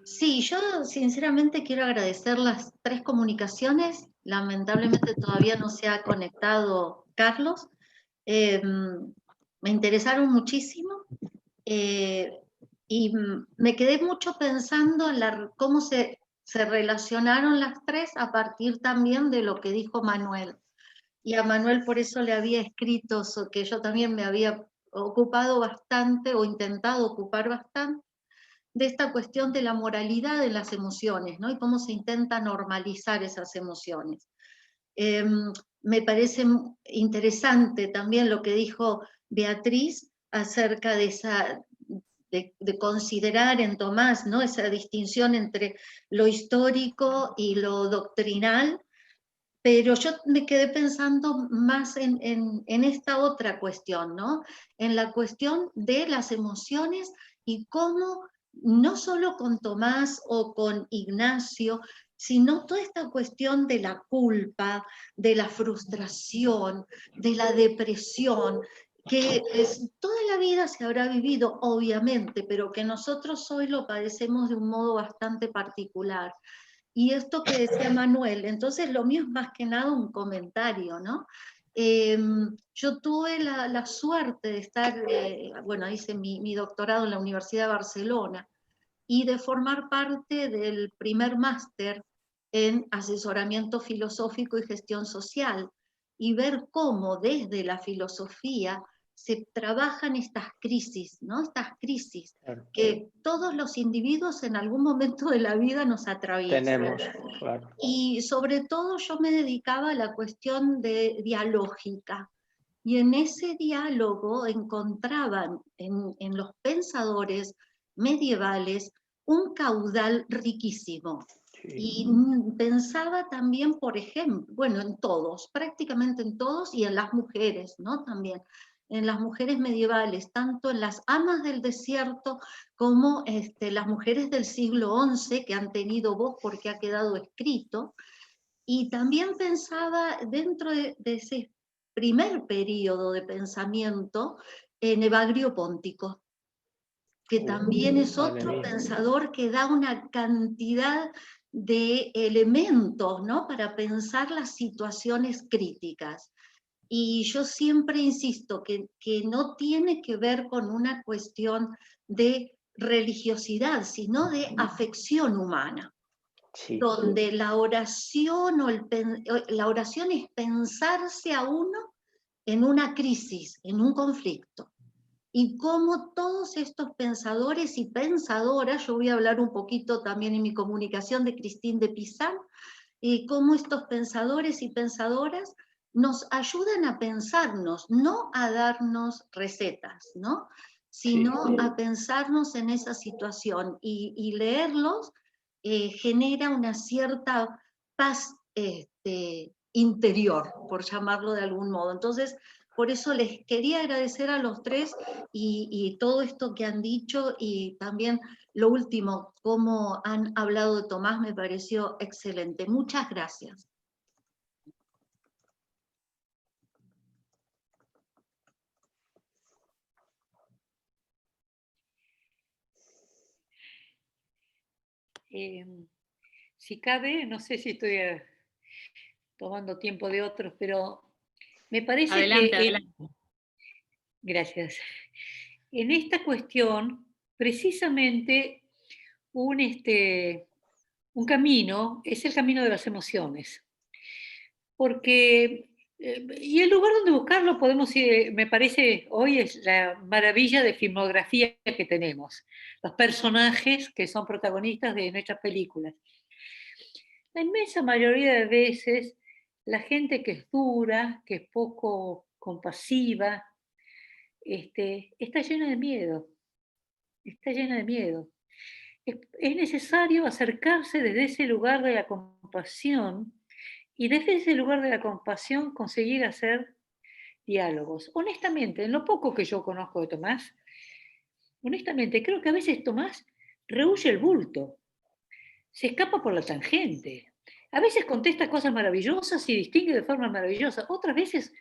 Sí, yo sinceramente quiero agradecer las tres comunicaciones. Lamentablemente todavía no se ha conectado Carlos. Eh, Me interesaron muchísimo eh, y me quedé mucho pensando en cómo se relacionaron las tres a partir también de lo que dijo Manuel. Y a Manuel por eso le había escrito que yo también me había ocupado bastante o intentado ocupar bastante de esta cuestión de la moralidad de las emociones, ¿no? Y cómo se intenta normalizar esas emociones. Eh, Me parece interesante también lo que dijo Beatriz acerca de de considerar en Tomás, ¿no? Esa distinción entre lo histórico y lo doctrinal, pero yo me quedé pensando más en esta otra cuestión, ¿no? En la cuestión de las emociones y cómo, no solo con Tomás o con Ignacio, sino toda esta cuestión de la culpa, de la frustración, de la depresión, que toda la vida se habrá vivido, obviamente, pero que nosotros hoy lo padecemos de un modo bastante particular. Y esto que decía Manuel, entonces lo mío es más que nada un comentario, ¿no? Yo tuve la suerte de estar, bueno, hice mi doctorado en la Universidad de Barcelona y de formar parte del primer máster en asesoramiento filosófico y gestión social y ver cómo desde la filosofía se trabajan estas crisis, ¿no? Estas crisis Claro. que todos los individuos en algún momento de la vida nos atraviesan. Tenemos, claro. Y sobre todo yo me dedicaba a la cuestión dialógica. Y en ese diálogo encontraban en los pensadores medievales un caudal riquísimo. Sí. Y pensaba también, por ejemplo, bueno, en todos, prácticamente en todos, y en las mujeres, ¿no? También, en las mujeres medievales, tanto en las amas del desierto como las mujeres del siglo XI, que han tenido voz porque ha quedado escrito, y también pensaba dentro de ese primer periodo de pensamiento en Evagrio Póntico, que también es Madre otro mía. pensador que da una cantidad de elementos, ¿no? Para pensar las situaciones críticas. Y yo siempre insisto que no tiene que ver con una cuestión de religiosidad, sino de afección humana, Sí. donde la oración, la oración es pensarse a uno en una crisis, en un conflicto. Y cómo todos estos pensadores y pensadoras, yo voy a hablar un poquito también en mi comunicación de Christine de Pizan, y cómo estos pensadores y pensadoras nos ayudan a pensarnos, no a darnos recetas, ¿no? Sí. Sino a pensarnos en esa situación y leerlos genera una cierta paz interior, por llamarlo de algún modo. Entonces, por eso les quería agradecer a los tres y todo esto que han dicho y también lo último, cómo han hablado de Tomás, me pareció excelente. Muchas gracias. Eh, si cabe, no sé si estoy tomando tiempo de otros, pero me parece Adelante, que, adelante. gracias, en esta cuestión, precisamente un camino es el camino de las emociones, porque, y el lugar donde buscarlo podemos ir, me parece, hoy es la maravilla de filmografía que tenemos, los personajes que son protagonistas de nuestras películas. La inmensa mayoría de veces, la gente que es dura, que es poco compasiva, está llena de miedo, está llena de miedo. Es necesario acercarse desde ese lugar de la compasión y desde ese lugar de la compasión conseguir hacer diálogos. Honestamente, en lo poco que yo conozco de Tomás, honestamente creo que a veces Tomás rehúye el bulto, se escapa por la tangente. A veces contesta cosas maravillosas y distingue de forma maravillosa. Otras veces,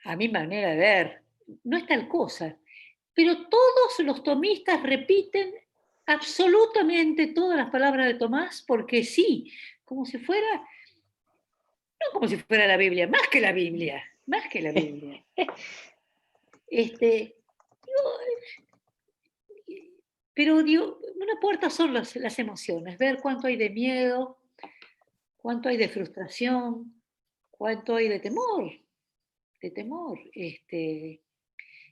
a mi manera de ver, no es tal cosa. Pero todos los tomistas repiten absolutamente todas las palabras de Tomás, porque sí, como si fuera, no como si fuera la Biblia, más que la Biblia, más que la Biblia. Pero digo, una puerta son las emociones, ver cuánto hay de miedo, cuánto hay de frustración, cuánto hay de temor,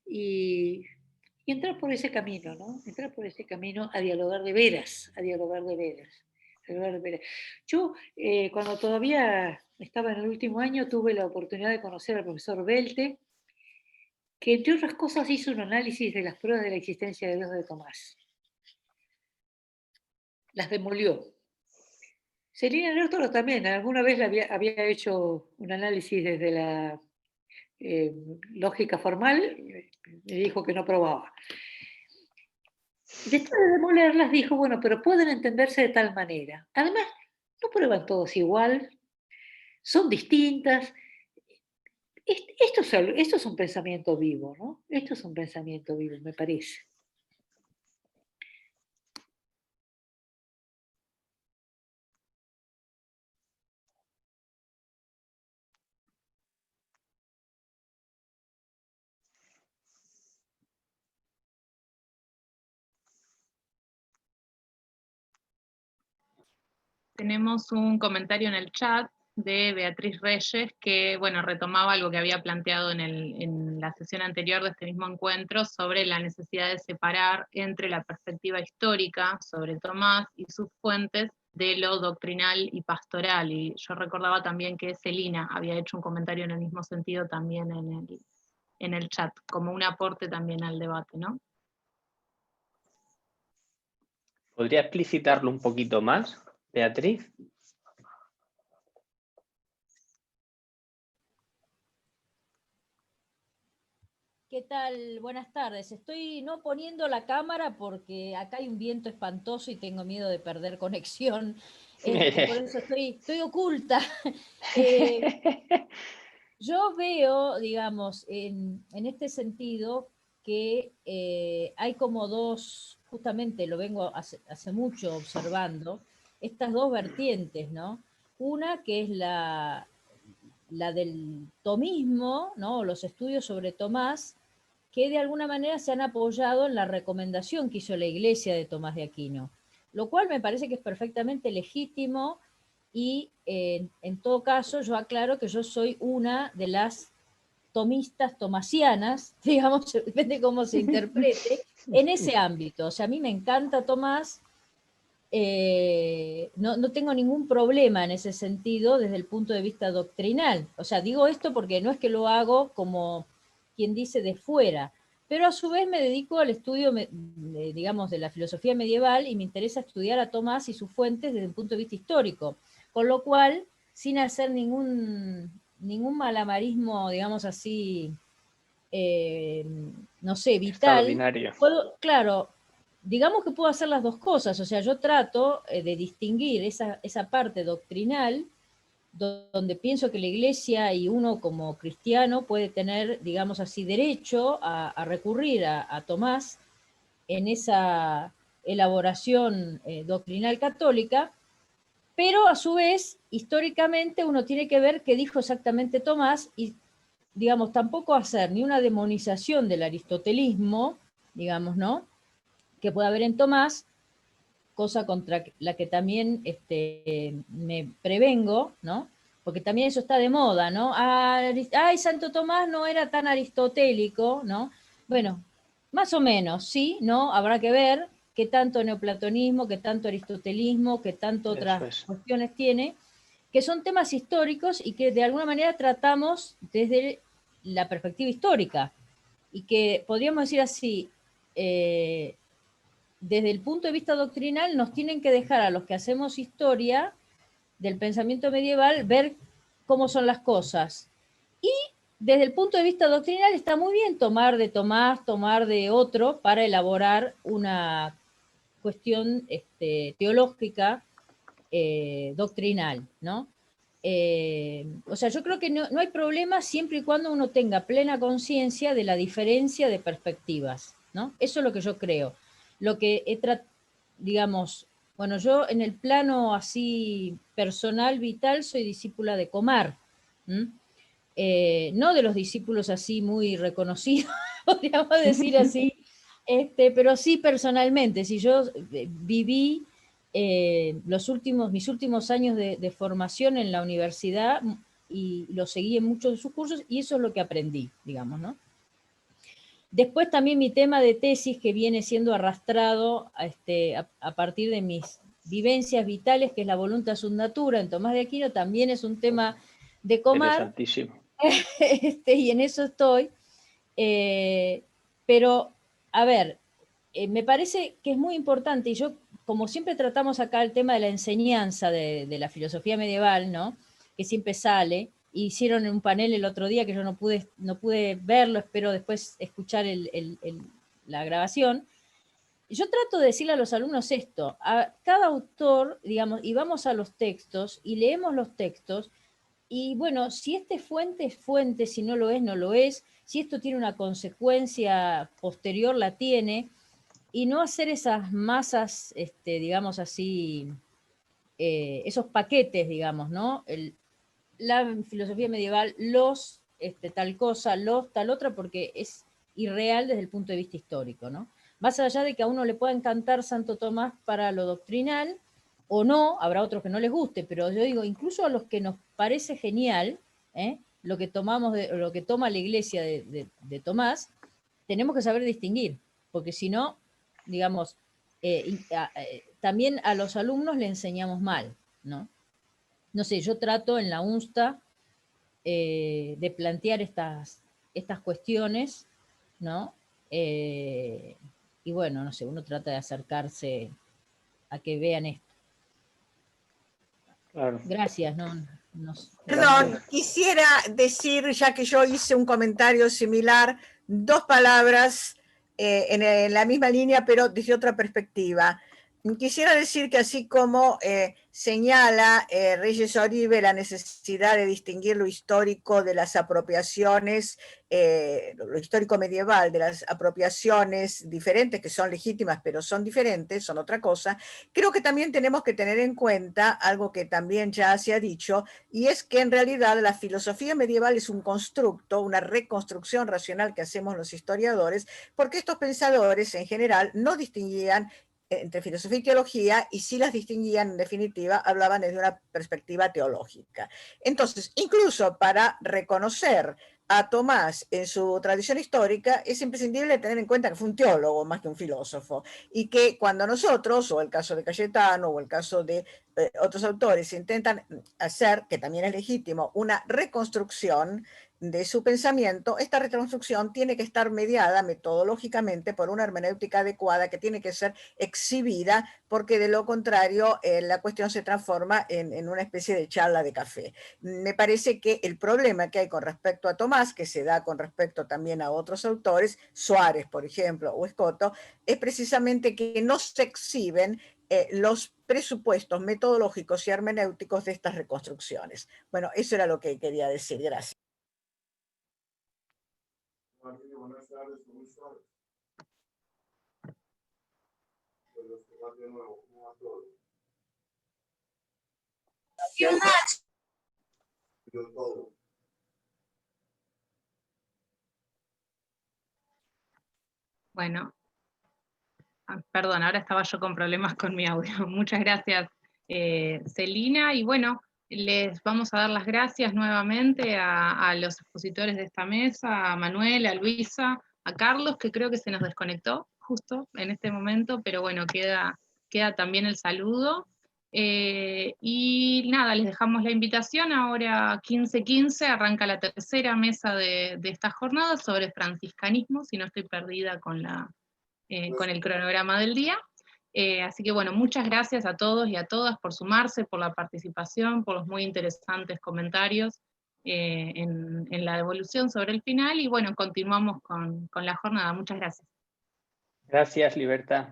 y entrar por ese camino, ¿no? Entrar por ese camino a dialogar de veras, a dialogar de veras. A dialogar de veras. Yo, cuando todavía estaba en el último año, tuve la oportunidad de conocer al profesor Belte, que entre otras cosas hizo un análisis de las pruebas de la existencia de Dios de Tomás. Las demolió. Celina Lertolo también, alguna vez había hecho un análisis desde la lógica formal, me dijo que no probaba. Después de demolerlas dijo, bueno, pero pueden entenderse de tal manera. Además, no prueban todos igual, son distintas. Esto es un pensamiento vivo, ¿no? Esto es un pensamiento vivo, me parece. Tenemos un comentario en el chat de Beatriz Reyes que, bueno, retomaba algo que había planteado en la sesión anterior de este mismo encuentro sobre la necesidad de separar entre la perspectiva histórica sobre Tomás y sus fuentes de lo doctrinal y pastoral. Y yo recordaba también que Celina había hecho un comentario en el mismo sentido también en el chat, como un aporte también al debate, ¿no? ¿Podría explicitarlo un poquito más, Beatriz? ¿Qué tal? Buenas tardes. Estoy no poniendo la cámara porque acá hay un viento espantoso y tengo miedo de perder conexión. Por eso estoy oculta. Yo veo, digamos, en este sentido, que hay como dos, justamente lo vengo hace mucho observando, estas dos vertientes, ¿no? Una que es la del tomismo, ¿no? Los estudios sobre Tomás, que de alguna manera se han apoyado en la recomendación que hizo la Iglesia de Tomás de Aquino, lo cual me parece que es perfectamente legítimo y en todo caso yo aclaro que yo soy una de las tomistas tomasianas, digamos, depende cómo se interprete, en ese ámbito. O sea, a mí me encanta Tomás, no tengo ningún problema en ese sentido desde el punto de vista doctrinal. O sea, digo esto porque no es que lo hago como quien dice de fuera, pero a su vez me dedico al estudio, digamos, de la filosofía medieval y me interesa estudiar a Tomás y sus fuentes desde el punto de vista histórico. Con lo cual, sin hacer ningún malabarismo, digamos así, no sé, vital, claro, digamos que puedo hacer las dos cosas, o sea, yo trato de distinguir esa parte doctrinal, donde pienso que la Iglesia y uno como cristiano puede tener, digamos así, derecho a recurrir a Tomás en esa elaboración doctrinal católica, pero a su vez, históricamente, uno tiene que ver qué dijo exactamente Tomás y, digamos, tampoco hacer ni una demonización del aristotelismo, digamos, ¿no?, que puede haber en Tomás, cosa contra la que también me prevengo, ¿no? Porque también eso está de moda, ¿no? Ay, Santo Tomás no era tan aristotélico, ¿no? Bueno, más o menos, sí, ¿no? Habrá que ver qué tanto neoplatonismo, qué tanto aristotelismo, qué tanto otras cuestiones tiene, que son temas históricos y que de alguna manera tratamos desde la perspectiva histórica. Y que podríamos decir así, desde el punto de vista doctrinal nos tienen que dejar a los que hacemos historia del pensamiento medieval ver cómo son las cosas. Y desde el punto de vista doctrinal está muy bien tomar de Tomás, tomar de otro para elaborar una cuestión teológica doctrinal, ¿no? O sea, yo creo que no hay problema siempre y cuando uno tenga plena conciencia de la diferencia de perspectivas, ¿no? Eso es lo que yo creo. Lo que digamos, bueno, yo en el plano así personal, vital, soy discípula de Comar, no de los discípulos así muy reconocidos, podríamos decir así, pero sí personalmente, si yo viví mis últimos años de formación en la universidad y lo seguí en muchos de sus cursos y eso es lo que aprendí, digamos, ¿no? Después también mi tema de tesis que viene siendo arrastrado a partir de mis vivencias vitales, que es la voluntas sunt natura en Tomás de Aquino, también es un tema de Comar. Interesantísimo. Y en eso estoy. Pero, a ver, me parece que es muy importante, y yo, como siempre tratamos acá el tema de la enseñanza de la filosofía medieval, ¿no? Que siempre sale, hicieron un panel el otro día que yo no pude verlo, espero después escuchar la grabación. Yo trato de decirle a los alumnos esto, a cada autor, digamos, y vamos a los textos y leemos los textos, y bueno, si este fuente es fuente, si no lo es, no lo es, si esto tiene una consecuencia posterior, la tiene, y no hacer esas masas, digamos así, esos paquetes, digamos, ¿no? La filosofía medieval, tal cosa, tal otra, porque es irreal desde el punto de vista histórico, ¿no? Más allá de que a uno le pueda encantar Santo Tomás para lo doctrinal, o no, habrá otros que no les guste, pero yo digo, incluso a los que nos parece genial, lo que lo que toma la iglesia de Tomás, tenemos que saber distinguir, porque si no, digamos, también a los alumnos le enseñamos mal, ¿no? No sé, yo trato en la UNSTA de plantear estas cuestiones, ¿no? Y bueno, no sé, uno trata de acercarse a que vean esto. Claro. Gracias, ¿no? Perdón, quisiera decir, ya que yo hice un comentario similar, dos palabras en la misma línea, pero desde otra perspectiva. Quisiera decir que así como señala Reyes Oribe la necesidad de distinguir lo histórico de las apropiaciones, lo histórico medieval de las apropiaciones diferentes, que son legítimas, pero son diferentes, son otra cosa, creo que también tenemos que tener en cuenta algo que también ya se ha dicho, y es que en realidad la filosofía medieval es un constructo, una reconstrucción racional que hacemos los historiadores, porque estos pensadores en general no distinguían entre filosofía y teología, y si las distinguían, en definitiva, hablaban desde una perspectiva teológica. Entonces, incluso para reconocer a Tomás en su tradición histórica, es imprescindible tener en cuenta que fue un teólogo más que un filósofo, y que cuando nosotros, o el caso de Cayetano, o el caso de otros autores, intentan hacer, que también es legítimo, una reconstrucción de su pensamiento, esta reconstrucción tiene que estar mediada metodológicamente por una hermenéutica adecuada que tiene que ser exhibida, porque de lo contrario la cuestión se transforma en una especie de charla de café. Me parece que el problema que hay con respecto a Tomás, que se da con respecto también a otros autores, Suárez, por ejemplo, o Escoto, es precisamente que no se exhiben los presupuestos metodológicos y hermenéuticos de estas reconstrucciones. Bueno, eso era lo que quería decir. Gracias. Buenas tardes, ¿cómo estás? De nuevo, ¿cómo va todo? Todo. Bueno, perdón, ahora estaba yo con problemas con mi audio. Muchas gracias, Celina, y bueno, les vamos a dar las gracias nuevamente a los expositores de esta mesa, a Manuel, a Luisa, a Carlos, que creo que se nos desconectó justo en este momento, pero bueno, queda también el saludo. Y nada, les dejamos la invitación, ahora 15:15 arranca la tercera mesa de esta jornada sobre franciscanismo, si no estoy perdida con el cronograma del día. Así que bueno, muchas gracias a todos y a todas por sumarse, por la participación, por los muy interesantes comentarios en la devolución sobre el final, y bueno, continuamos con la jornada. Muchas gracias. Gracias, Libertad.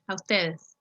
A ustedes.